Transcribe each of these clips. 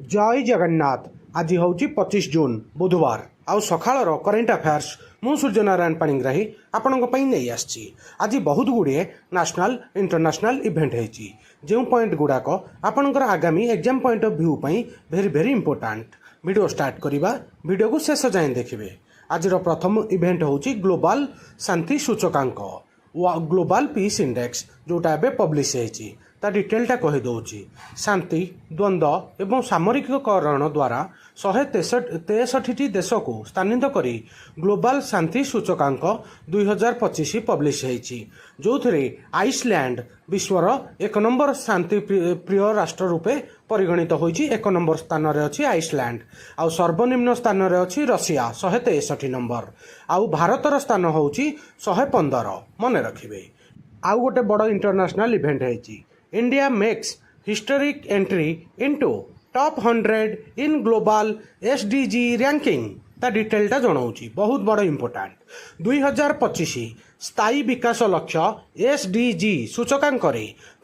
जय जगन्नाथ। आज हूँ 25 जून बुधवार आउ सकाळर करेन्ट अफेयर्स मु सूर्यनारायण पाणिग्राही आपण नहीं आसी। आज बहुत गुड़े नेशनल इंटरनेशनल इवेंट होती जो पॉइंट गुड़ाक आपणकर आगामी exam point of view very very important. Video start करवा, वीडियो को शेष जाए देखिए। आज प्रथम इवेंट हूँ ग्लोबल शांति सूचकांक ग्लोबल पीस इंडेक्स जोटा एवं पब्लिश होती ता डिटेलटा कहीदे। शांति द्वंद्व एवं सामरिककरण द्वारा 163 देश को स्थानित करी ग्लोबल शांति सूचकांक 2025 पब्लिश होती जो थे आइसलैंड विश्वर 1 नंबर शांति प्रिय राष्ट्र रूपे परिगणित होती। 1 नंबर स्थान रे अच्छी आइसलैंड आउ सर्वनिम्न स्थान रे अच्छी रशिया 163 नंबर आउ भारतर स्थान होची 115 मन रखिए। आउ गोटे बड़ इंटरनेशनल इवेंट होती India makes historic entry into top 100 in global SDG ranking ता डिटेलटा जनाऊँगी बहुत बड़ इंपोर्टेंट। 2025 स्थायी विकास लक्ष्य एसडीजी सूचकांक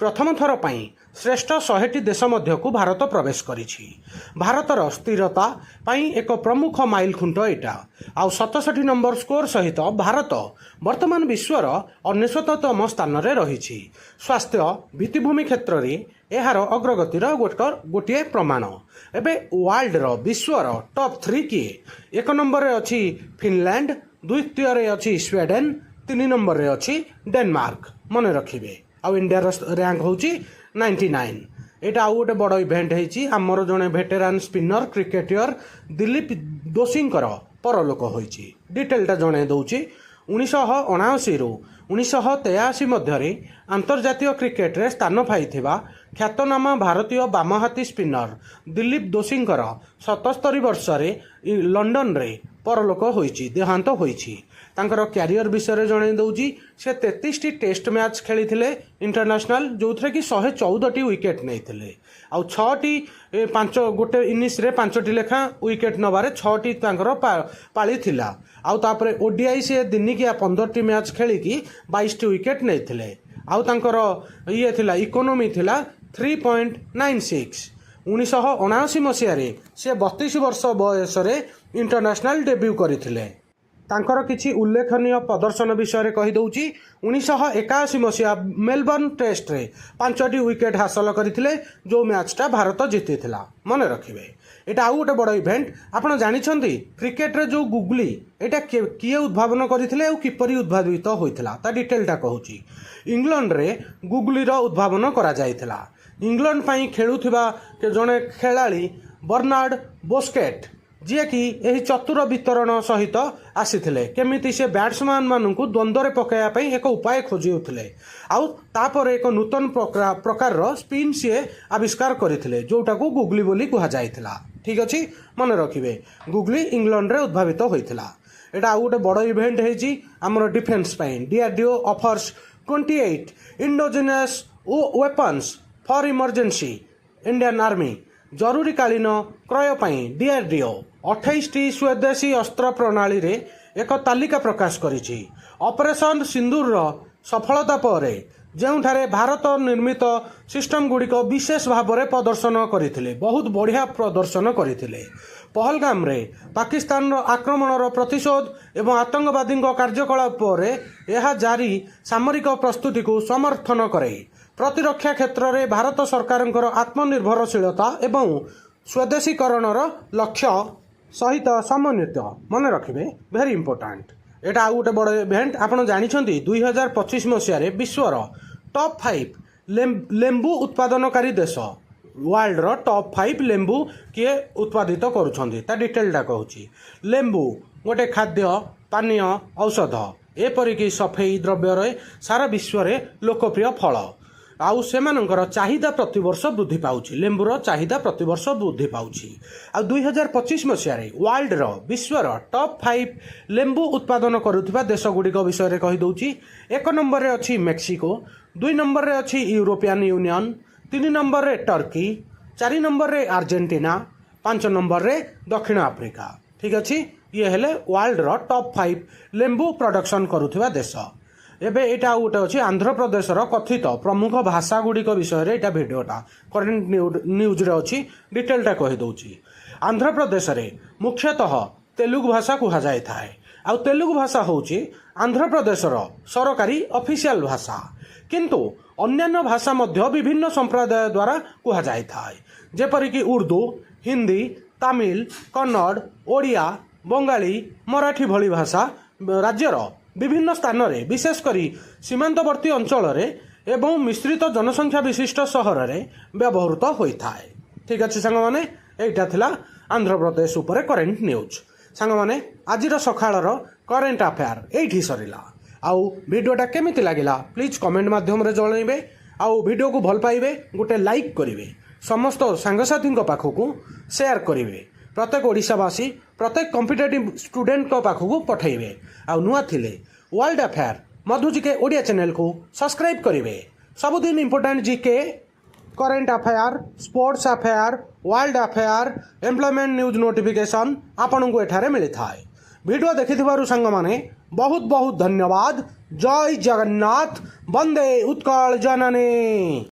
प्रथम थर पर श्रेष्ठ 100टी देश मध्य को भारत प्रवेश करिछि। भारतर स्थिरता पाई एक प्रमुख माइल खुंट एटा आउ 67 नंबर स्कोर सहित भारत वर्तमान विश्वर 99तम स्थान रे रहिछि। स्वास्थ्य भित्तिभूमि क्षेत्र में यार अग्रगतिर गोटे प्रमाण। एबे वर्ल्ड विश्वर टॉप 3 किए 1 नंबर रे अछि फिनलैंड, द्वितीय रे अछि स्वीडेन, 3 नंबर रे अछि डेनमार्क मन रखिए। आउ इंडिया रैंक होची 99। एटा आउ गोटे बड़ इवेंट होती आमर जड़े भेटेरान स्पिनर क्रिकेटर दिलीप दोषींकर परलोक होती। डिटेलटा जन दूची 1979 रु 1983 मध्य अंतर्जातीय क्रिकेट रे स्थान पाइथिबा ख्यातनामा भारतीय बामहाती स्पिनर दिलीप दोषींकर 77 वर्ष लंडन रे परलोक होती देहांत होती। तांकर क्यारियर विषय जन दूची से 33टी टेस्ट मैच खेली इंटरनेशनल जो थे कि 114टी विकेट नहीं आउ 6टी 5 गोटे इनिंग्स रे 5टी लेखा विकेट नबारे 6टी पाली थिला आउ तापरे ओडीआई से दिनिकिया 15टी मैच खेलिकी 22टी विकेट नहीं आउ तांकर ये थिला इकोनॉमी थिला 3.96। 1979 मसीह से 32 वर्ष बयस इंटरनेशनल डेब्यू करथिले। तांकर किछि उल्लेखनीय प्रदर्शन विषय कहीदे। 1981 मसीहा मेलबर्न टेस्ट रे 5टी विकेट हासिल करथिले जो मैचटा भारत जीति थिला मन रखिए। एटा आउ गोटे बड़ इवेंट आपण जानिछंती क्रिकेट रे जो गुगली एटा किए उद्भावन करथिले और किपरि उद्भावित होइथिला ता डिटेलटा कहूची। इंग्लैंड रे गुगली रो उद्भावन करा जायथिला। इंग्लैंड पई खेलुथिबा जणे खेलाड़ी बर्नार्ड बोस्केट जी कि यही चतुर वितरण सहित आसीथिले केमिति से बैट्समैन मानू द्वंद्व पकाइबा एक उपाय खोजुले आउ तापर एक नूतन प्रकार स्पिन सी आविष्कार करथिले जोटा को गुगली बोली कहा जायथिला। ठीक अच्छी मन रखिए गुगली इंग्लैंड रे उद्भावित होइथिला। एटा आउ गोटे बड़ इवेंट होइछि हमर डिफेंस पई DRDO offers 28 indigenous weapons for emergency Indian army जरूरीकालीन क्रय पई डीआरडीओ 28टी स्वदेशी अस्त्र प्रणाली रे एक तालिका प्रकाश करिछि। ऑपरेशन सिंदूर सफलता पर जोठारे भारत निर्मित सिस्टम गुड़िक विशेष भाव में प्रदर्शन करथिले बहुत बढ़िया प्रदर्शन करथिले। पहलगाम रे पाकिस्तान आक्रमणर प्रतिशोध एवं आतंकवादी कार्यकलाप पर यह जारी सामरिक प्रस्तुति को समर्थन करे। प्रतिरक्षा क्षेत्र में भारत सरकार आत्मनिर्भरशीलता एवं स्वदेशीकरणर लक्ष्य सहित समन्वित मन रखिए वेरी इंपोर्टेंट। एटा आउ गोटे बड़ इवेंट आपण जानिछंती 2025 मसीह विश्वर टॉप 5 लेंबू उत्पादनकारी देश वर्ल्ड रो टॉप 5 लेंबू किए उत्पादित करुछंती ता डिटेलटा कहूची। लेंबू गोटे खाद्य पानीय औषध एपरिकी सफेई द्रव्य सारा विश्व रे लोकप्रिय फल आउ सेमानंकर चाहिदा प्रतिवर्ष वृद्धि पाउछि। लेंबूर चाहिदा प्रतिवर्ष वृद्धि पाउछि। आ 2025 मसीह वर्ल्ड रो विश्वर टॉप 5 लेंबू उत्पादन करुथिबा देश गुड़िक विषय रे कहि दउछि। 1 नंबर रे अछि मेक्सिको, 2 नंबर रे अछि यूरोपियन यूनियन, 3 नंबर रे टर्की, 4 नंबर रे अर्जेंटीना, 5 नंबर रे दक्षिण आफ्रिका। ठीक अछि ये हेले वर्ल्ड रो टॉप 5 लेंबू प्रोडक्शन करुथिबा देश। एबे एटा गोटे अच्छी आंध्र प्रदेशर कथित प्रमुख भाषा गुड़िक विषय एटा भिडियोटा करेन्ट न्यूज रे अच्छी डिटेलटा कहीदे। आंध्र प्रदेश रे मुख्यतः तेलुगु भाषा कह जाए आउ तेलुगु भाषा होची आंध्र प्रदेशर सरकारी ऑफिशियल भाषा किंतु अन्यान्य भाषा मध्य विभिन्न संप्रदाय द्वारा कह जाए जेपरिक उर्दू हिंदी तमिल कन्नड़ ओडिया बंगाली मराठी भली भाषा राज्यर विभिन्न स्थान में विशेषकर सीमांतवर्ती अंचल एवं मिश्रित जनसंख्या विशिष्ट सहर में व्यवहृत होता है। ठीक अच्छे सांग मैंने यहाँ थिला आंध्र प्रदेश उपर करेन्ट न्यूज। सांग मैंने आज सकाळर करेन्ट अफेयर ये सरला। आउ वीडियोटा केमिति लागिला प्लीज कमेंट माध्यम रे जणाइबे। आउ वीडियो को भल पाइबे गोटे लाइक करिवे, समस्त सांगसाथी पाखक शेयर करिवे, प्रत्येक ओडिशावासी प्रत्येक कॉम्पिटिटिव स्टूडेंट पाखक पठाइबे। आउ नुआ थिले वर्ल्ड अफेयर मधु जीके ओडिया चैनल को सब्सक्राइब करिवे। सबुदिन important GK current affair sports affair world affair employment news notification आपन को एठारे मिली थाए। वीडियो देखिथिबारु संग माने बहुत बहुत धन्यवाद। जय जगन्नाथ, वंदे उत्कल जननी।